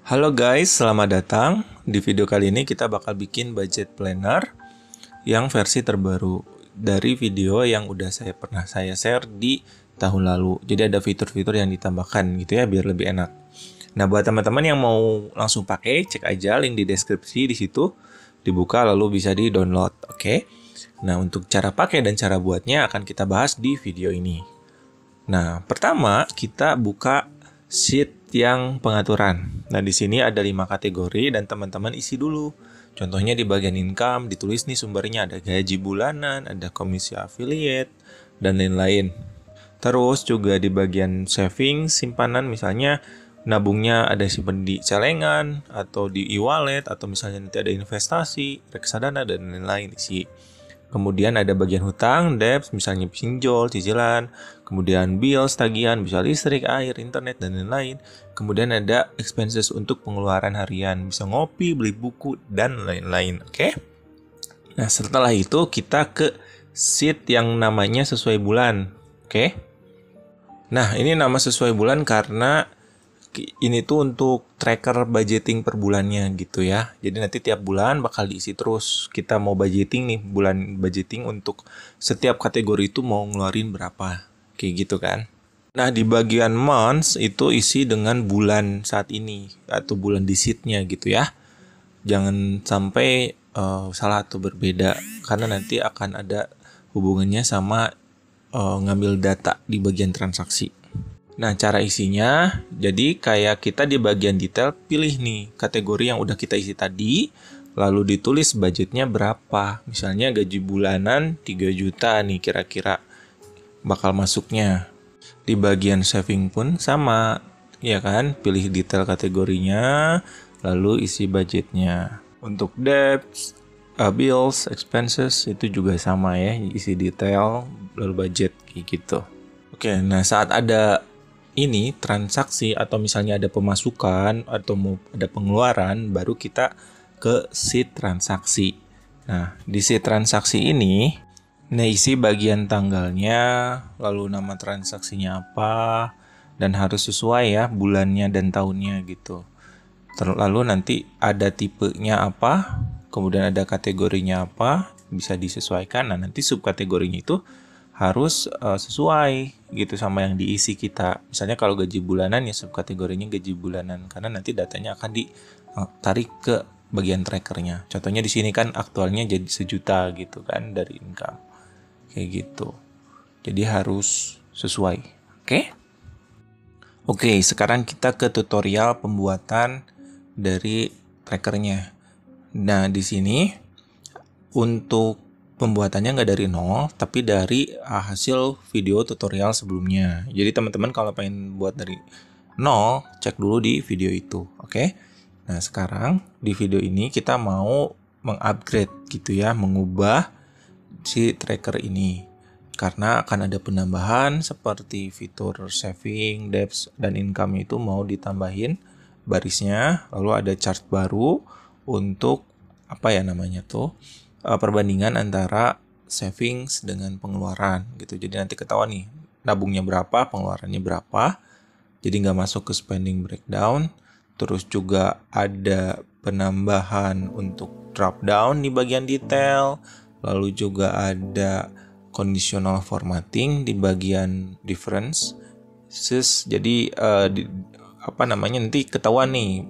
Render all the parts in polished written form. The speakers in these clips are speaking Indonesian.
Halo guys, selamat datang. Di video kali ini kita bakal bikin budget planner yang versi terbaru dari video yang udah pernah saya share di tahun lalu. Jadi ada fitur-fitur yang ditambahkan gitu ya biar lebih enak. Nah, buat teman-teman yang mau langsung pakai, cek aja link di deskripsi di situ. Dibuka lalu bisa di-download, oke? Nah, untuk cara pakai dan cara buatnya akan kita bahas di video ini. Nah, pertama kita buka sheet yang pengaturan. Nah, di sini ada 5 kategori dan teman-teman isi dulu. Contohnya di bagian income ditulis nih sumbernya ada gaji bulanan, ada komisi affiliate, dan lain-lain. Terus juga di bagian saving, simpanan misalnya nabungnya ada simpan di celengan atau di e-wallet atau misalnya nanti ada investasi, reksadana dan lain-lain isi. Kemudian ada bagian hutang, debt, misalnya pinjol, cicilan. Kemudian bills, tagihan, bisa listrik, air, internet, dan lain-lain. Kemudian ada expenses untuk pengeluaran harian, bisa ngopi, beli buku, dan lain-lain. Oke? Nah, setelah itu kita ke sheet yang namanya sesuai bulan. Oke? Nah, ini nama sesuai bulan karena ini tuh untuk tracker budgeting per bulannya gitu ya. Jadi nanti tiap bulan bakal diisi terus. Kita mau budgeting nih, bulan budgeting untuk setiap kategori itu mau ngeluarin berapa. Kayak gitu kan. Nah, di bagian months itu isi dengan bulan saat ini atau bulan di sheet-nya gitu ya. Jangan sampai salah atau berbeda karena nanti akan ada hubungannya sama ngambil data di bagian transaksi. Nah, cara isinya, jadi kayak kita di bagian detail pilih nih kategori yang udah kita isi tadi, lalu ditulis budgetnya berapa. Misalnya gaji bulanan 3 juta nih kira-kira bakal masuknya. Di bagian saving pun sama, ya kan? Pilih detail kategorinya, lalu isi budgetnya. Untuk debts, bills, expenses itu juga sama ya, isi detail, lalu budget kayak gitu. Oke, nah saat ada ini transaksi atau misalnya ada pemasukan atau mau ada pengeluaran, baru kita ke sheet transaksi. Nah, di sheet transaksi ini, isi bagian tanggalnya, lalu nama transaksinya apa, dan harus sesuai ya bulannya dan tahunnya gitu. Lalu nanti ada tipenya apa, kemudian ada kategorinya apa, bisa disesuaikan. Nah, nanti subkategorinya itu harus sesuai gitu sama yang diisi kita. Misalnya kalau gaji bulanan ya subkategorinya gaji bulanan karena nanti datanya akan ditarik ke bagian trackernya. Contohnya di sini kan aktualnya jadi 1 juta gitu kan dari income. Kayak gitu. Jadi harus sesuai. Oke? Oke, sekarang kita ke tutorial pembuatan dari trackernya. Nah, di sini untuk pembuatannya nggak dari nol, tapi dari hasil video tutorial sebelumnya. Jadi teman-teman kalau pengen buat dari nol, cek dulu di video itu, oke? Nah, sekarang di video ini kita mau mengupgrade gitu ya, mengubah si tracker ini. Karena akan ada penambahan seperti fitur saving, debts, dan income itu mau ditambahin barisnya. Lalu ada chart baru untuk apa ya namanya tuh? Perbandingan antara savings dengan pengeluaran gitu. Jadi nanti ketahuan nih nabungnya berapa, pengeluarannya berapa. Jadi nggak masuk ke spending breakdown. Terus juga ada penambahan untuk drop down di bagian detail. Lalu juga ada conditional formatting di bagian differences. Jadi nanti ketahuan nih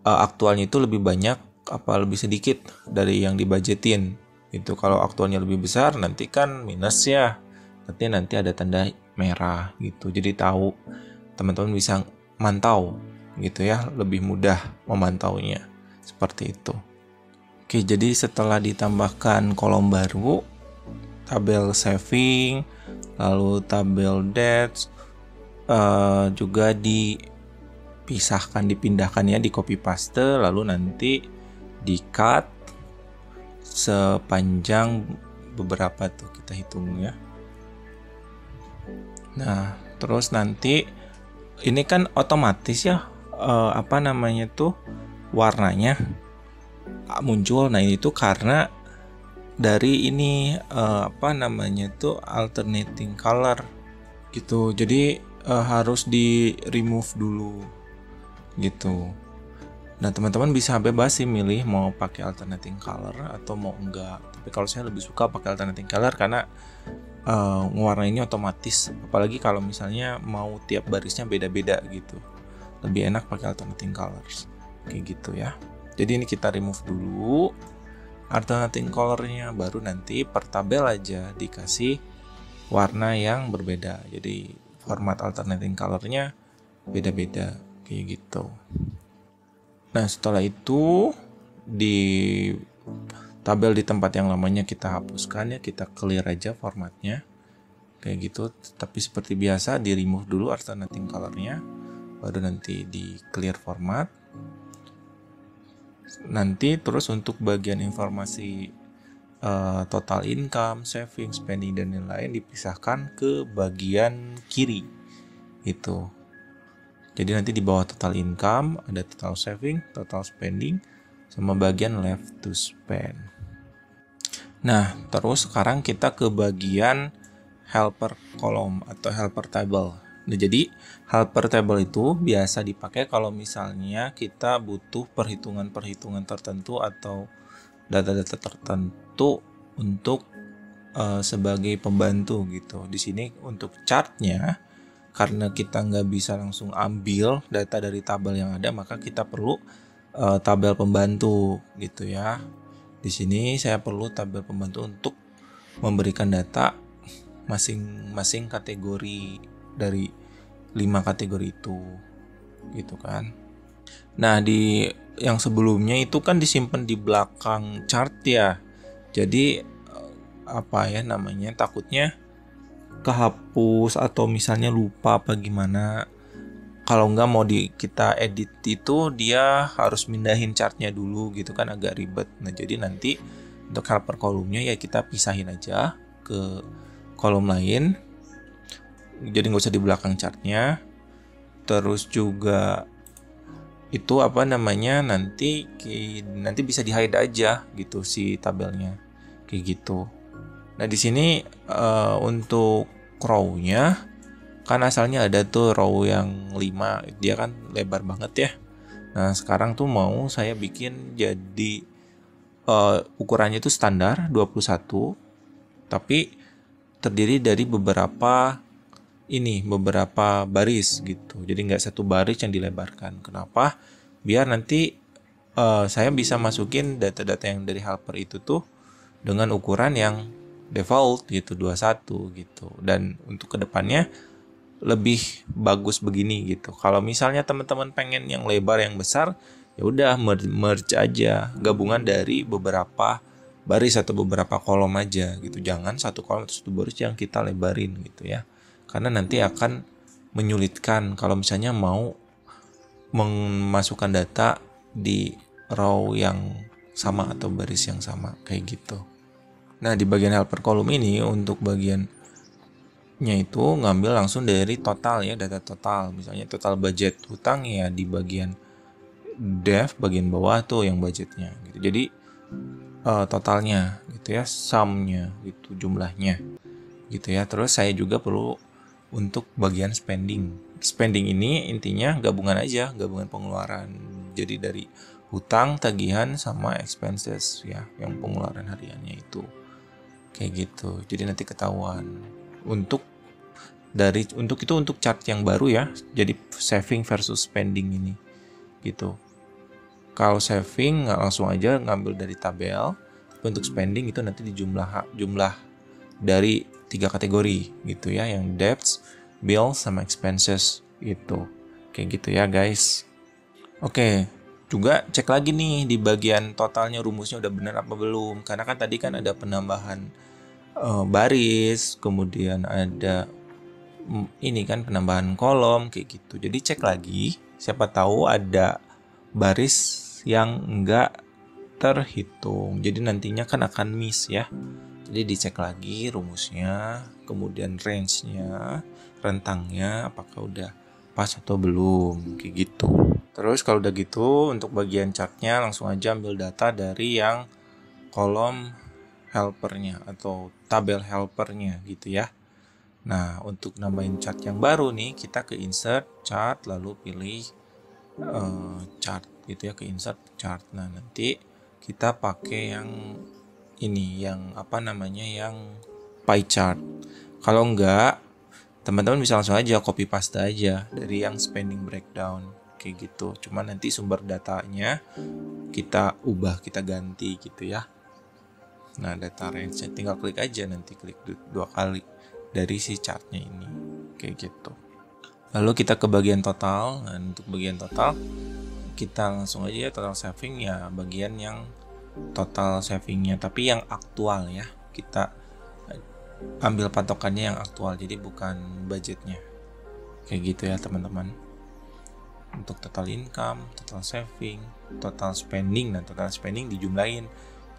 aktualnya itu lebih banyak apa lebih sedikit dari yang dibudgetin. Itu kalau aktualnya lebih besar nanti kan minus ya. Nanti ada tanda merah gitu. Jadi tahu teman-teman bisa mantau gitu ya, lebih mudah memantaunya. Seperti itu. Oke, jadi setelah ditambahkan kolom baru, tabel saving, lalu tabel debts juga dipindahkan ya, di copy paste, lalu nanti di cut sepanjang beberapa tuh kita hitung ya. Nah, terus nanti ini kan otomatis ya warnanya muncul. Nah, ini tuh karena dari ini alternating color gitu. Jadi harus di remove dulu gitu. Nah, teman-teman bisa bebas sih milih mau pakai alternating color atau mau enggak. Tapi kalau saya lebih suka pakai alternating color karena ngewarnainnya otomatis. Apalagi kalau misalnya mau tiap barisnya beda-beda gitu. Lebih enak pakai alternating colors. Kayak gitu ya. Jadi ini kita remove dulu alternating colornya, baru nanti per tabel aja dikasih warna yang berbeda. Jadi format alternating colornya beda-beda kayak gitu. Nah, setelah itu di tabel di tempat yang lamanya kita hapuskan ya, kita clear aja formatnya kayak gitu. Tapi seperti biasa di remove dulu alternating colornya, baru nanti di clear format. Nanti terus untuk bagian informasi total income, saving, spending dan lain-lain dipisahkan ke bagian kiri itu. Jadi nanti di bawah total income ada total saving, total spending, sama bagian left to spend. Nah, terus sekarang kita ke bagian helper column atau helper table. Nah, jadi helper table itu biasa dipakai kalau misalnya kita butuh perhitungan-perhitungan tertentu atau data-data tertentu untuk sebagai pembantu gitu. Di sini untuk chartnya, karena kita nggak bisa langsung ambil data dari tabel yang ada, maka kita perlu tabel pembantu gitu ya. Di sini saya perlu tabel pembantu untuk memberikan data masing-masing kategori dari 5 kategori itu gitu kan. Nah, di yang sebelumnya itu kan disimpan di belakang chart ya. Jadi apa ya namanya, takutnya kehapus atau misalnya lupa apa gimana. Kalau nggak mau kita edit itu, dia harus mindahin chartnya dulu gitu kan, agak ribet. Nah, jadi nanti untuk helper kolomnya ya kita pisahin aja ke kolom lain. Jadi nggak usah di belakang chartnya. Terus juga itu apa namanya, nanti bisa di hide aja gitu si tabelnya kayak gitu. Nah, di sini untuk row-nya kan asalnya ada tuh row yang 5, dia kan lebar banget ya. Nah, sekarang tuh mau saya bikin jadi ukurannya itu standar 21, tapi terdiri dari beberapa baris gitu. Jadi nggak satu baris yang dilebarkan. Kenapa? Biar nanti saya bisa masukin data-data yang dari helper itu tuh dengan ukuran yang default gitu, 21 gitu. Dan untuk kedepannya lebih bagus begini gitu. Kalau misalnya teman-teman pengen yang lebar yang besar, ya udah merge aja, gabungan dari beberapa baris atau beberapa kolom aja gitu. Jangan satu kolom atau satu baris yang kita lebarin gitu ya. Karena nanti akan menyulitkan kalau misalnya mau memasukkan data di row yang sama atau baris yang sama kayak gitu. Nah, di bagian helper column ini untuk bagiannya itu ngambil langsung dari total ya, data total. Misalnya total budget hutang ya di bagian dev bagian bawah tuh yang budgetnya gitu. Jadi totalnya gitu ya, sumnya gitu, jumlahnya gitu ya. Terus saya juga perlu untuk bagian spending. Spending ini intinya gabungan aja, gabungan pengeluaran. Jadi dari hutang, tagihan sama expenses ya, yang pengeluaran hariannya itu. Kayak gitu. Jadi nanti ketahuan. Untuk chart yang baru ya. Jadi saving versus spending ini. Gitu. Kalau saving nggak langsung aja ngambil dari tabel. Tapi untuk spending itu nanti di jumlah dari 3 kategori gitu ya, yang debts, bills sama expenses gitu. Kayak gitu ya, guys. Oke. Juga cek lagi nih di bagian totalnya rumusnya udah benar apa belum. Karena kan tadi kan ada penambahan baris, kemudian ada ini kan penambahan kolom kayak gitu. Jadi cek lagi, siapa tahu ada baris yang enggak terhitung. Jadi nantinya kan akan miss ya. Jadi dicek lagi rumusnya, kemudian range-nya, rentangnya apakah udah pas atau belum kayak gitu. Terus kalau udah gitu untuk bagian chartnya langsung aja ambil data dari yang kolom helpernya atau tabel helpernya gitu ya. Nah, untuk nambahin chart yang baru nih, kita ke insert chart lalu pilih chart gitu ya, ke insert chart. Nah, nanti kita pakai yang ini, yang apa namanya, yang pie chart. Kalau enggak, teman-teman bisa langsung aja copy paste aja dari yang spending breakdown kayak gitu. Cuma nanti sumber datanya kita ubah, kita ganti gitu ya. Nah, data range tinggal klik aja, nanti klik 2 kali dari si chartnya ini kayak gitu. Lalu kita ke bagian total. Nah, untuk bagian total kita langsung aja total saving ya, bagian yang total savingnya, tapi yang aktual ya. Kita ambil patokannya yang aktual, jadi bukan budgetnya. Kayak gitu ya teman-teman. Untuk total income, total saving, total spending, dan total spending dijumlahin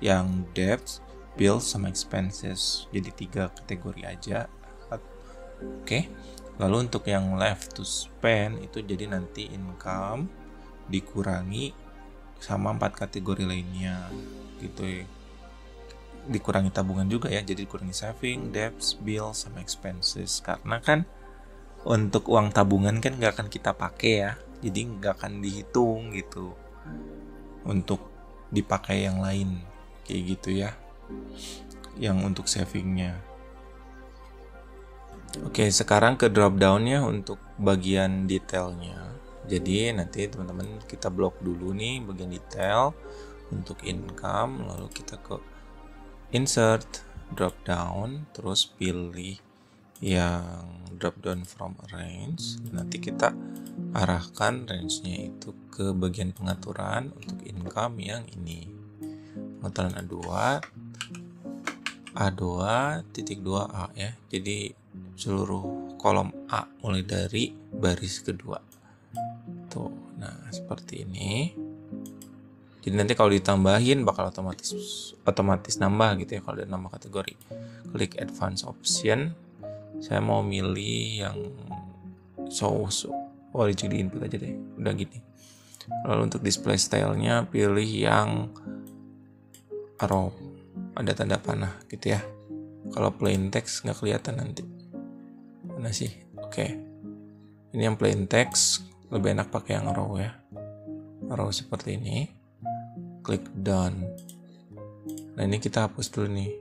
yang debts, bills, sama expenses. Jadi 3 kategori aja. Oke. Lalu untuk yang left to spend itu jadi nanti income dikurangi sama 4 kategori lainnya gitu ya. Dikurangi tabungan juga ya, jadi dikurangi saving, debts, bills, sama expenses. Karena kan untuk uang tabungan kan nggak akan kita pakai ya, jadi nggak akan dihitung gitu untuk dipakai yang lain kayak gitu ya, yang untuk savingnya. Oke, sekarang ke drop downnya untuk bagian detailnya. Jadi nanti teman-teman kita blok dulu nih bagian detail untuk income, lalu kita ke insert, drop down, terus pilih yang drop down from range. Nanti kita arahkan range-nya itu ke bagian pengaturan untuk income yang ini, pengaturan A2.2a ya. Jadi seluruh kolom A mulai dari baris kedua tuh. Nah, seperti ini. Jadi nanti kalau ditambahin bakal otomatis nambah gitu ya kalau ada nambah kategori. Klik advance option. Saya mau milih yang show original input aja deh. Udah gini. Lalu untuk display style-nya pilih yang arrow, ada tanda panah gitu ya. Kalau plain text nggak kelihatan nanti. Mana sih? Oke. Ini yang plain text, lebih enak pakai yang arrow ya. Arrow seperti ini. Klik done. Nah, ini kita hapus dulu nih.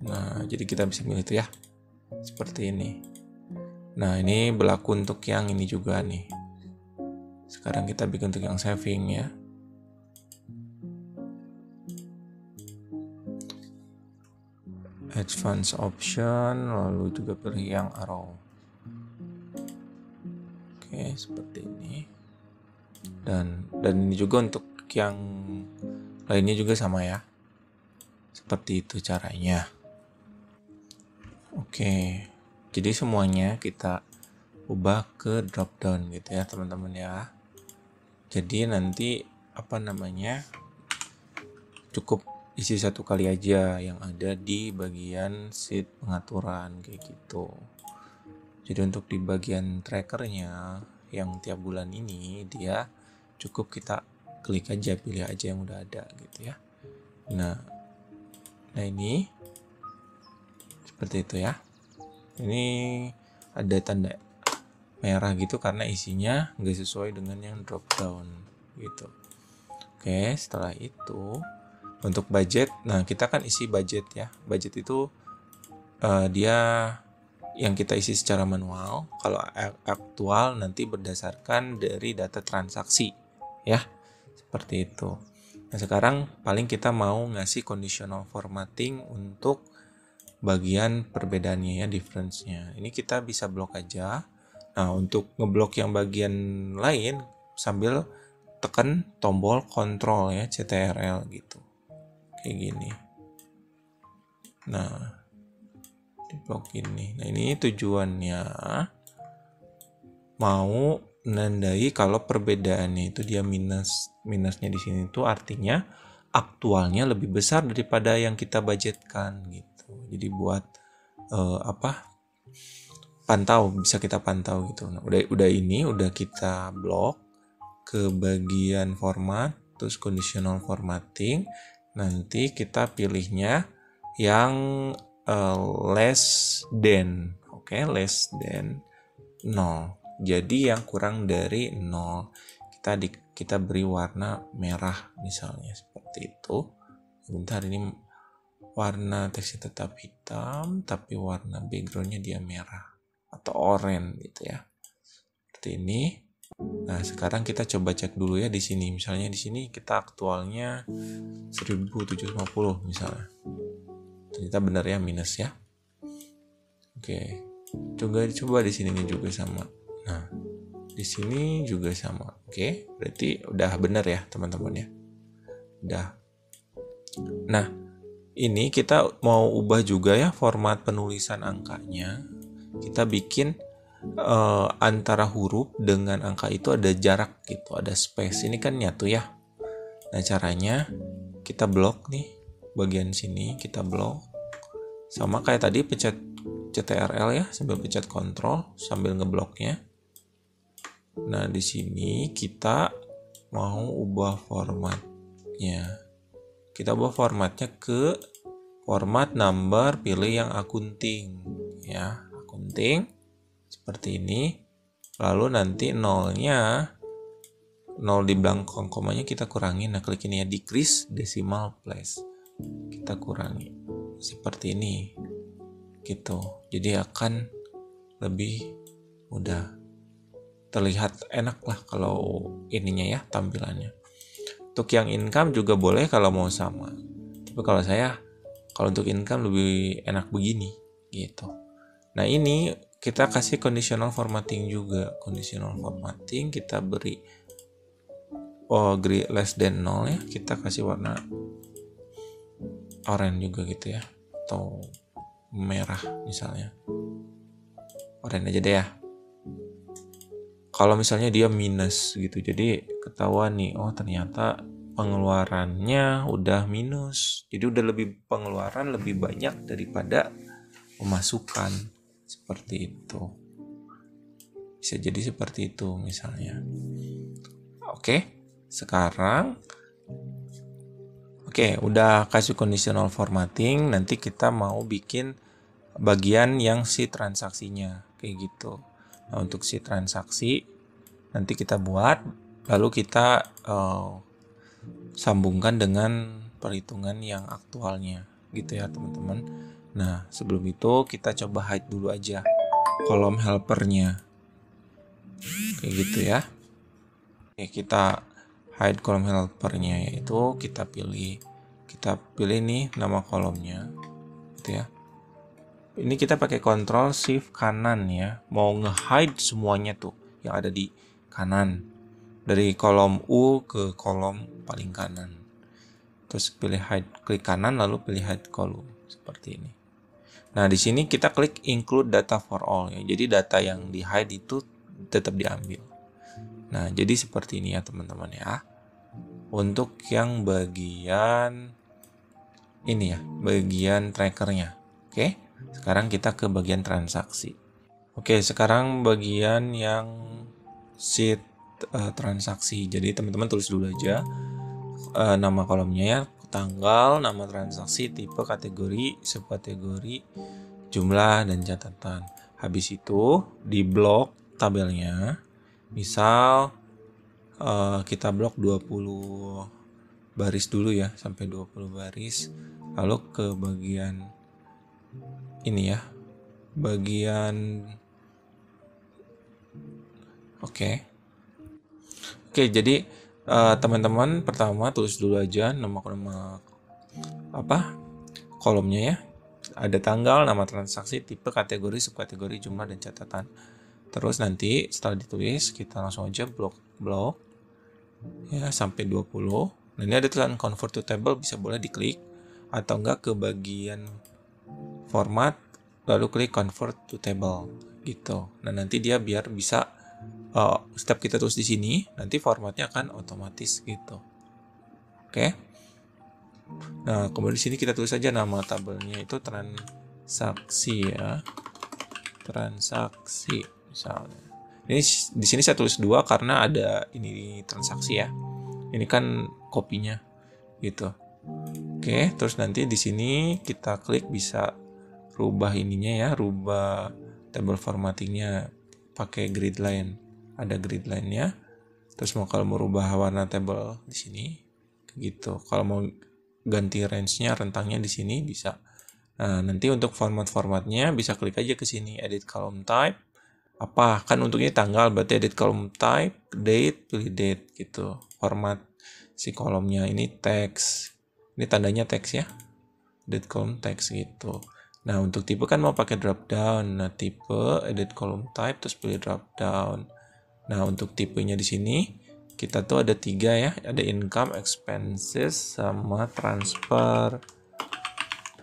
Nah, jadi kita bisa milih itu ya. Seperti ini. Nah, ini berlaku untuk yang ini juga nih. Sekarang kita bikin untuk yang saving ya. Advance option, lalu juga pilih yang arrow. Oke, seperti ini. Dan ini juga untuk yang lainnya juga sama ya. Seperti itu caranya. Oke. Jadi semuanya kita ubah ke drop down gitu ya, teman-teman ya. Jadi nanti cukup isi 1 kali aja yang ada di bagian sheet pengaturan kayak gitu. Jadi untuk di bagian trackernya yang tiap bulan ini dia cukup kita klik aja, pilih aja yang udah ada gitu ya. Nah ini seperti itu ya. Ini ada tanda merah gitu karena isinya nggak sesuai dengan yang drop down gitu. Oke, setelah itu untuk budget, nah kita kan isi budget ya. Budget itu dia yang kita isi secara manual. Kalau aktual nanti berdasarkan dari data transaksi ya, seperti itu. Nah sekarang paling kita mau ngasih conditional formatting untuk bagian perbedaannya ya, difference-nya. Ini kita bisa blok aja. Nah untuk ngeblok yang bagian lain sambil tekan tombol control ya, CTRL gitu. Kayak gini. Nah, di blok ini. Nah, ini tujuannya mau menandai kalau perbedaannya itu dia minusnya di sini itu artinya aktualnya lebih besar daripada yang kita budgetkan gitu. Jadi buat bisa kita pantau gitu. Nah, udah kita blok ke bagian format, terus conditional formatting. Nanti kita pilihnya yang less than, less than 0 jadi yang kurang dari 0. Kita beri warna merah misalnya seperti itu. Sebentar, ini warna teksnya tetap hitam tapi warna backgroundnya dia merah atau oranye gitu ya. Seperti ini. Nah, sekarang kita coba cek dulu ya di sini. Misalnya di sini kita aktualnya 1750 misalnya. Ternyata benar ya, minus ya. Oke. Coba di sini juga sama. Nah, di sini juga sama. Oke, berarti udah benar ya, teman-teman ya. Udah. Nah, ini kita mau ubah juga ya format penulisan angkanya. Kita bikin antara huruf dengan angka itu ada jarak gitu, ada space. Ini kan nyatu ya. Nah, caranya kita blok nih bagian sini, kita blok. Sama kayak tadi, pencet CTRL ya, sambil pencet Ctrl sambil ngebloknya. Nah, di sini kita mau ubah formatnya. Kita ubah formatnya ke format number, pilih yang akunting ya, akunting. Seperti ini. Lalu nanti nolnya, 0 di belakang komanya kita kurangi. Nah, klik ini ya, decrease decimal place. Kita kurangi. Seperti ini. Gitu. Jadi akan lebih mudah. Terlihat enak lah kalau ininya ya, tampilannya. Untuk yang income juga boleh kalau mau sama. Tapi kalau untuk income lebih enak begini. Gitu. Nah, ini kita kasih conditional formatting juga. Conditional formatting kita beri less than 0 ya. Kita kasih warna oranye juga gitu ya. Atau merah misalnya. Oranye aja deh ya. Kalau misalnya dia minus gitu. Jadi ketahuan nih, oh ternyata pengeluarannya udah minus. Jadi udah pengeluaran lebih banyak daripada pemasukan. Seperti itu. Bisa jadi seperti itu misalnya. Oke, sekarang udah kasih conditional formatting. Nanti kita mau bikin bagian yang si transaksinya kayak gitu. Nah, untuk si transaksi nanti kita buat, lalu kita sambungkan dengan perhitungan yang aktualnya gitu ya, teman-teman. Nah, sebelum itu kita coba hide dulu aja kolom helpernya. Kayak gitu ya. Oke, kita hide kolom helpernya, yaitu kita pilih nih nama kolomnya gitu ya. Ini kita pakai Ctrl Shift kanan ya. Mau nge-hide semuanya tuh yang ada di kanan. Dari kolom U ke kolom paling kanan. Terus pilih hide, klik kanan lalu pilih hide column seperti ini. Nah, di sini kita klik include data for all ya. Jadi data yang di hide itu tetap diambil. Nah, jadi seperti ini ya, teman-teman ya. Untuk yang bagian ini ya, bagian trackernya. Oke. Sekarang kita ke bagian transaksi. Oke, sekarang bagian yang sheet transaksi. Jadi teman-teman tulis dulu aja nama kolomnya ya, tanggal, nama transaksi, tipe, kategori, subkategori, jumlah, dan catatan. Habis itu di blok tabelnya, misal kita blok 20 baris dulu ya, sampai 20 baris. Lalu ke bagian ini ya, bagian oke, jadi teman-teman pertama tulis dulu aja nama kolomnya ya. Ada tanggal, nama transaksi, tipe, kategori, subkategori, jumlah, dan catatan. Terus nanti setelah ditulis kita langsung aja blok ya sampai 20. Nah, ini ada tulisan convert to table, bisa boleh diklik atau enggak ke bagian format lalu klik convert to table gitu. Nah, nanti dia biar bisa setiap kita tulis di sini nanti formatnya akan otomatis gitu. Oke. Nah, kemudian di sini kita tulis saja nama tabelnya itu transaksi ya. Transaksi misalnya. Ini di sini saya tulis 2 karena ada ini transaksi ya. Ini kan kopinya gitu. Oke, terus nanti di sini kita klik bisa rubah ininya ya, rubah table formattingnya pakai grid line. Ada grid line-nya. Terus kalau mau rubah warna table di sini gitu. Kalau mau ganti range-nya, rentangnya di sini bisa. Nah, nanti untuk formatnya bisa klik aja ke sini, edit column type. Apa? Kan untuk ini tanggal, berarti edit column type, date, pilih date gitu. Format si kolomnya ini teks. Ini tandanya teks ya. Edit column text gitu. Nah, untuk tipe kan mau pakai drop down. Nah, tipe edit column type terus pilih drop down. Nah, untuk tipenya di sini kita tuh ada 3 ya. Ada income, expenses, sama transfer.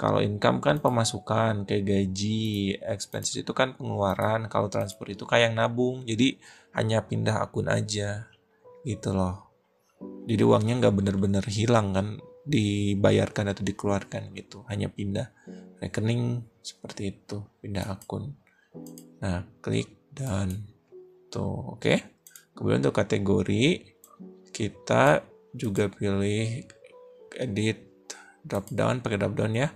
Kalau income kan pemasukan kayak gaji, expenses itu kan pengeluaran, kalau transfer itu kayak yang nabung. Jadi hanya pindah akun aja gitu loh. Jadi uangnya nggak bener-bener hilang kan, dibayarkan atau dikeluarkan gitu, hanya pindah rekening seperti itu, pindah akun. Nah, klik done tuh, oke. Kemudian untuk kategori kita juga pilih edit drop down, pakai drop down ya.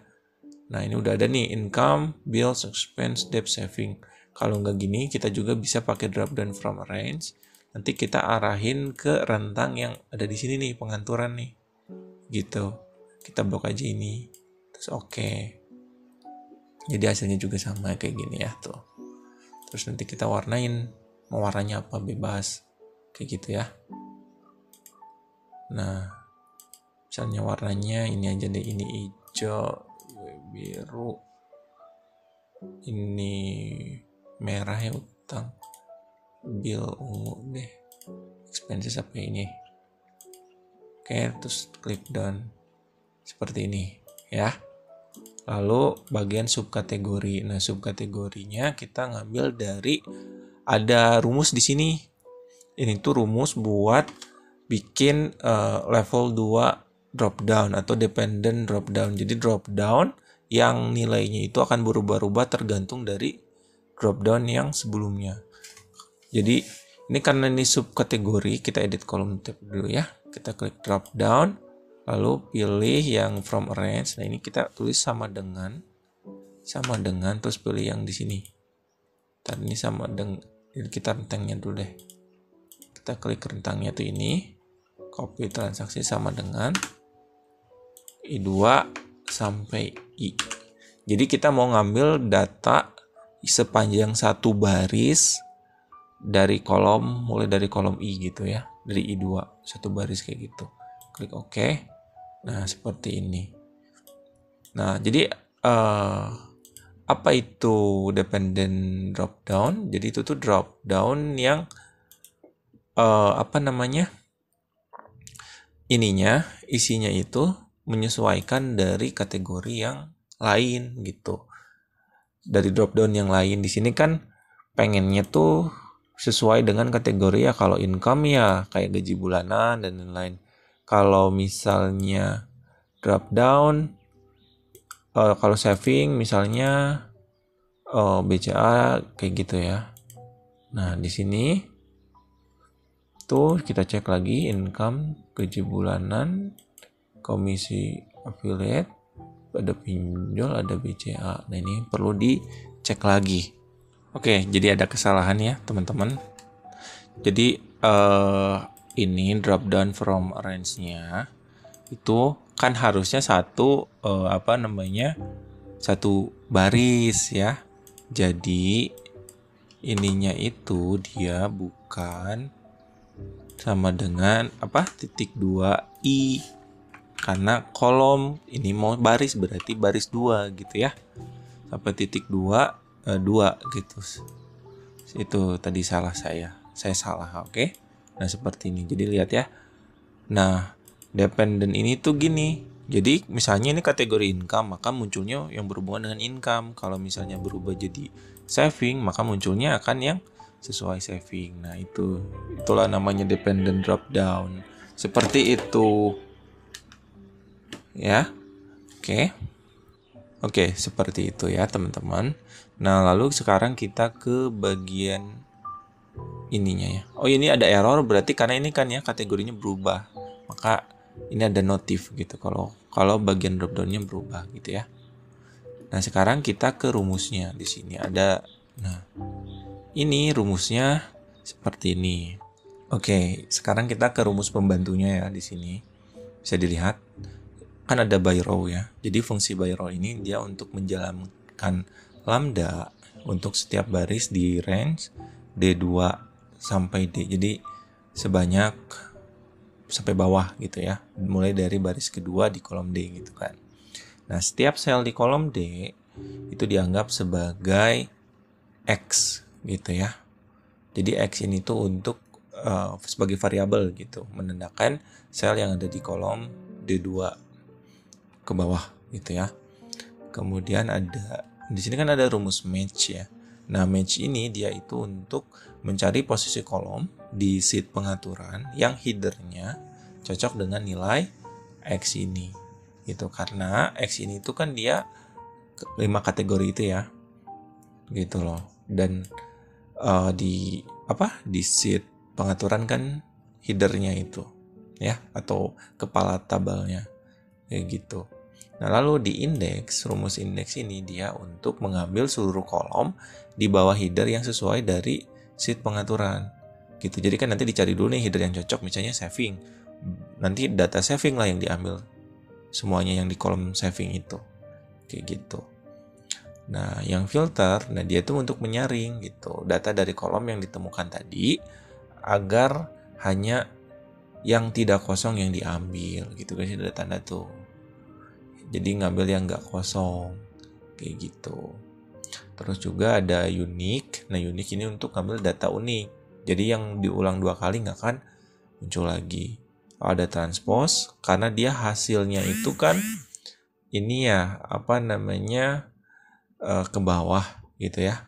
Nah, ini udah ada nih income, bills, expense, debt, saving. Kalau nggak gini, kita juga bisa pakai drop down from range. Nanti kita arahin ke rentang yang ada di sini nih, penganturan nih. Gitu. Kita blok aja ini. Terus oke. Jadi hasilnya juga sama kayak gini ya tuh. Terus nanti kita warnain. Mau warnanya apa, bebas. Kayak gitu ya. Nah, misalnya warnanya ini aja deh, ini hijau, biru, ini merah ya, utang, bill ungu deh, expenses apa ini. Oke, terus klik done seperti ini ya. Lalu bagian subkategori. Nah, subkategorinya kita ngambil dari, ada rumus di sini. Ini tuh rumus buat bikin level 2 drop down atau dependent drop down. Jadi drop down yang nilainya itu akan berubah-ubah tergantung dari drop down yang sebelumnya. Jadi ini karena ini subkategori, kita edit kolom tab dulu ya. Kita klik drop down, lalu pilih yang from arrange. Nah, ini kita tulis sama dengan, terus pilih yang di sini. Tadi ini sama dengan, kita rentangnya dulu deh. Kita klik rentangnya tuh ini, copy transaksi sama dengan I2 sampai I. Jadi kita mau ngambil data sepanjang satu baris dari kolom, mulai dari kolom I gitu ya, dari I2 satu baris kayak gitu. Klik OK. Nah, seperti ini. Nah, jadi apa itu dependent drop down? Jadi itu tuh drop down yang isinya itu menyesuaikan dari kategori yang lain gitu. Dari drop down yang lain di sini kan pengennya tuh sesuai dengan kategori ya. Kalau income ya kayak gaji bulanan dan lain-lain. Kalau misalnya drop down, kalau saving misalnya BCA kayak gitu ya. Nah, di sini tuh kita cek lagi income, gaji bulanan, komisi affiliate, ada pinjol, ada BCA. Nah, ini perlu dicek lagi. Oke, jadi ada kesalahan ya teman-teman. Jadi ini drop down from range-nya itu kan harusnya satu baris ya. Jadi ininya itu dia bukan sama dengan titik 2i, karena kolom ini mau baris berarti baris 2 gitu ya, sampai titik 2 gitu. Itu tadi salah saya salah. Oke. Nah, seperti ini. Jadi lihat ya. Nah, dependent ini tuh gini. Jadi misalnya ini kategori income, maka munculnya yang berhubungan dengan income. Kalau misalnya berubah jadi saving, maka munculnya akan yang sesuai saving. Nah, itulah namanya dependent drop down. Seperti itu. Ya. Oke, seperti itu ya, teman-teman. Nah, lalu sekarang kita ke bagian ininya ya. Oh, ini ada error berarti karena ini kan ya kategorinya berubah. Maka ini ada notif gitu kalau bagian drop down-nya berubah gitu ya. Nah, sekarang kita ke rumusnya. Di sini ada, nah, ini rumusnya seperti ini. Oke, sekarang kita ke rumus pembantunya ya di sini. Bisa dilihat kan ada by row ya. Jadi fungsi by row ini dia untuk menjalankan lambda untuk setiap baris di range D2 sampai D. Jadi sebanyak sampai bawah gitu ya. Mulai dari baris kedua di kolom D gitu kan. Nah, setiap sel di kolom D itu dianggap sebagai X gitu ya. Jadi X ini tuh untuk sebagai variabel gitu, menandakan sel yang ada di kolom D2 ke bawah gitu ya. Kemudian ada di sini kan ada rumus match ya. Nah, match ini dia itu untuk mencari posisi kolom di sheet pengaturan yang headernya cocok dengan nilai X ini. Gitu, karena X ini itu kan dia 5 kategori itu ya. Gitu loh. Dan di sheet pengaturan kan headernya itu ya, atau kepala tabelnya kayak gitu. Nah, lalu di indeks, rumus indeks ini dia untuk mengambil seluruh kolom di bawah header yang sesuai dari sheet pengaturan gitu. Jadi kan nanti dicari dulu nih header yang cocok, misalnya saving, nanti data saving lah yang diambil semuanya yang di kolom saving itu kayak gitu. Nah, yang filter, nah dia itu untuk menyaring gitu data dari kolom yang ditemukan tadi agar hanya yang tidak kosong yang diambil gitu guys, ada tanda tuh. Jadi ngambil yang nggak kosong kayak gitu. Terus juga ada unique. Nah, unique ini untuk ngambil data unik. Jadi yang diulang 2 kali nggak akan muncul lagi. Ada transpose karena dia hasilnya itu kan ini ya ke bawah gitu ya,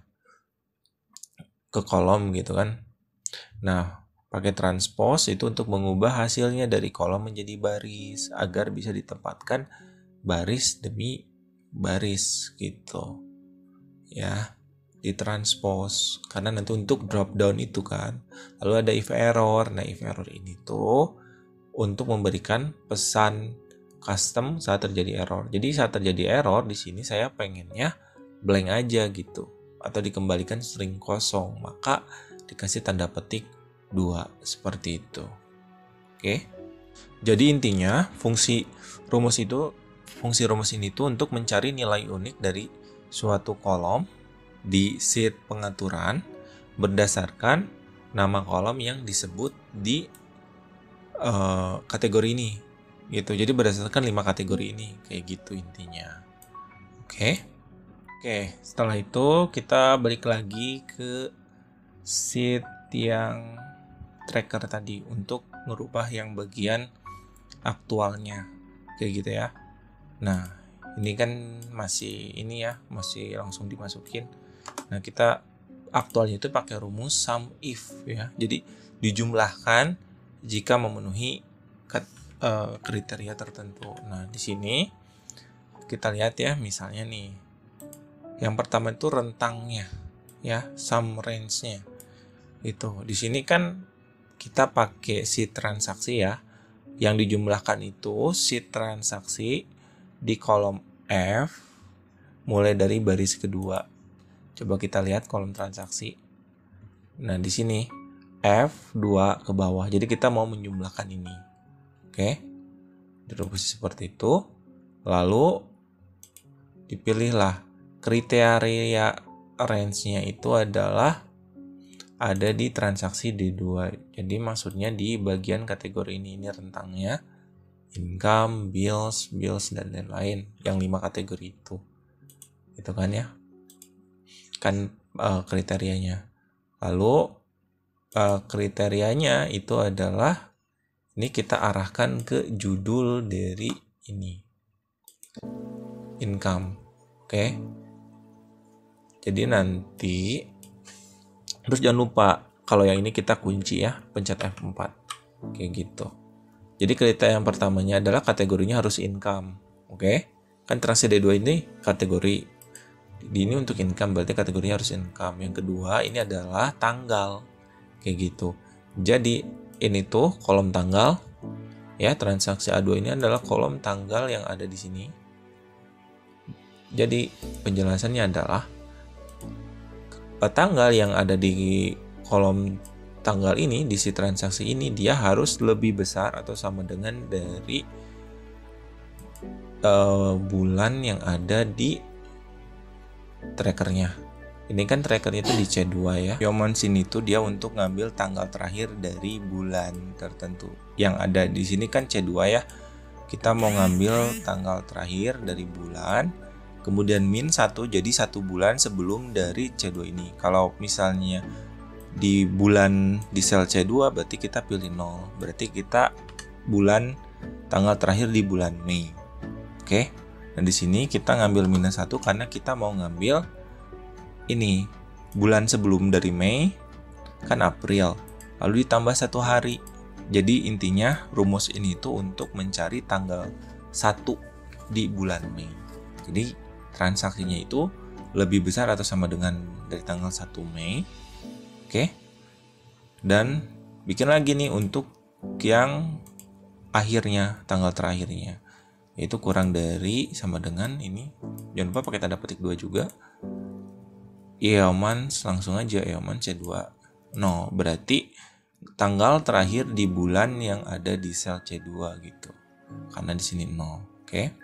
ke kolom gitu kan. Nah, pakai transpose itu untuk mengubah hasilnya dari kolom menjadi baris agar bisa ditempatkan baris demi baris gitu ya, ditranspose karena nanti untuk drop down itu kan. Lalu ada if error. Nah, if error ini tuh untuk memberikan pesan custom saat terjadi error. Jadi saat terjadi error di sini saya pengennya blank aja gitu, atau dikembalikan string kosong, maka dikasih tanda petik 2 seperti itu. Oke. Jadi intinya fungsi rumus ini tuh untuk mencari nilai unik dari suatu kolom di sheet pengaturan berdasarkan nama kolom yang disebut di kategori ini gitu. Jadi berdasarkan 5 kategori ini kayak gitu intinya. Oke, setelah itu kita balik lagi ke sheet yang tracker tadi untuk merubah yang bagian aktualnya kayak gitu ya. Nah, ini kan masih langsung dimasukin. Nah, kita aktualnya itu pakai rumus sum if ya. Jadi dijumlahkan jika memenuhi kriteria tertentu. Nah, di sini kita lihat ya, misalnya nih. Yang pertama itu rentangnya ya, sum range-nya. Itu. Di sini kan kita pakai sheet transaksi ya. Yang dijumlahkan itu sheet transaksi di kolom F mulai dari baris kedua. Coba kita lihat kolom transaksi. Nah, di sini F2 ke bawah. Jadi kita mau menjumlahkan ini. Oke. Di posisi seperti itu. Lalu dipilihlah kriteria range-nya itu adalah ada di transaksi D2. Jadi maksudnya di bagian kategori ini rentangnya income, bills, dan lain-lain yang 5 kategori itu. Itu kan ya. Kan kriterianya. Lalu kriterianya itu adalah ini kita arahkan ke judul dari ini. Income. Oke. Jadi nanti terus jangan lupa kalau yang ini kita kunci ya, pencet F4 kayak gitu. Jadi kriteria yang pertamanya adalah kategorinya harus income. Oke. Kan transaksi D2 ini kategori. Ini untuk income berarti kategorinya harus income. Yang kedua ini adalah tanggal kayak gitu. Jadi ini tuh kolom tanggal ya, transaksi A2 ini adalah kolom tanggal yang ada di sini. Jadi penjelasannya adalah tanggal yang ada di kolom tanggal ini, di si transaksi ini, dia harus lebih besar atau sama dengan dari bulan yang ada di trackernya. Ini kan trackernya itu di C2 ya. Yeoman sini tuh dia untuk ngambil tanggal terakhir dari bulan tertentu. Yang ada di sini kan C2 ya. Kita mau ngambil tanggal terakhir dari bulan, kemudian min 1, jadi 1 bulan sebelum dari C2 ini. Kalau misalnya di bulan di sel C2 berarti kita pilih 0. Berarti kita bulan tanggal terakhir di bulan Mei. Oke. Dan di sini kita ngambil minus 1 karena kita mau ngambil ini bulan sebelum dari Mei kan April. Lalu ditambah 1 hari. Jadi intinya rumus ini itu untuk mencari tanggal 1 di bulan Mei. Jadi transaksinya itu lebih besar atau sama dengan dari tanggal 1 Mei. Oke. Dan bikin lagi nih untuk yang akhirnya, tanggal terakhirnya. Yaitu kurang dari sama dengan ini. Jangan lupa pakai tanda petik 2 juga. Yeoman langsung aja Yeoman C2 0. Berarti tanggal terakhir di bulan yang ada di sel C2 gitu. Karena di sini 0. Oke.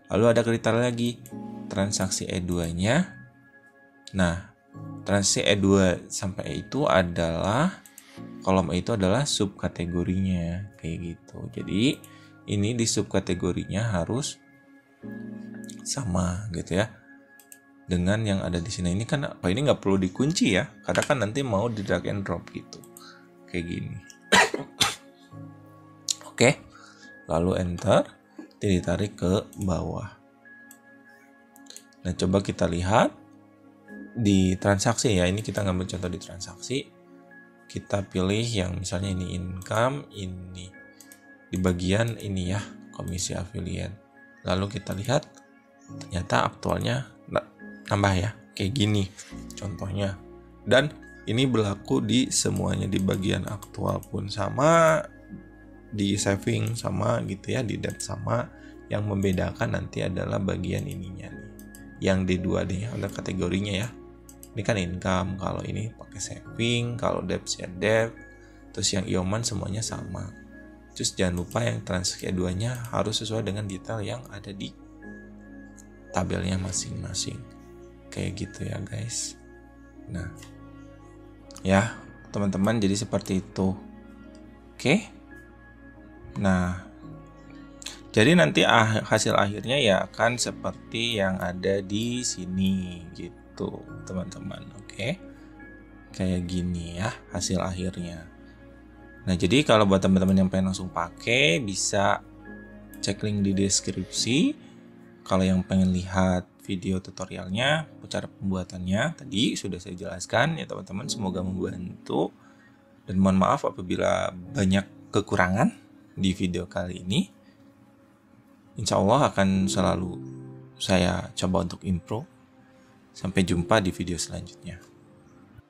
Lalu ada kriteria lagi transaksi E2-nya. Nah, transaksi E2 sampai E itu adalah kolom E itu adalah subkategorinya kayak gitu. Jadi ini di subkategorinya harus sama gitu ya dengan yang ada di sini. Ini kan ini nggak perlu dikunci ya, karena kan nanti mau di drag and drop gitu kayak gini. Oke, lalu enter, ditarik ke bawah. Nah, coba kita lihat di transaksi ya. Ini kita ngambil contoh di transaksi. Kita pilih yang misalnya ini income, ini di bagian ini ya, komisi affiliate. Lalu kita lihat ternyata aktualnya nambah ya, kayak gini contohnya. Dan ini berlaku di semuanya, di bagian aktual pun sama, di saving sama gitu ya, di debt sama. Yang membedakan nanti adalah bagian ininya nih, yang D2 nih ada kategorinya ya. Ini kan income, kalau ini pakai saving, kalau debt ya debt. Terus yang Yeoman semuanya sama. Terus jangan lupa yang transaksi E2-nya harus sesuai dengan detail yang ada di tabelnya masing-masing. Kayak gitu ya guys. Nah, ya teman-teman, jadi seperti itu. Oke. Nah, jadi nanti hasil akhirnya ya akan seperti yang ada di sini gitu teman-teman. Oke. Kayak gini ya hasil akhirnya. Nah, jadi kalau buat teman-teman yang pengen langsung pakai, bisa cek link di deskripsi. Kalau yang pengen lihat video tutorialnya, cara pembuatannya tadi sudah saya jelaskan ya teman-teman. Semoga membantu. Dan mohon maaf apabila banyak kekurangan di video kali ini. Insya Allah akan selalu saya coba untuk improve. Sampai jumpa di video selanjutnya.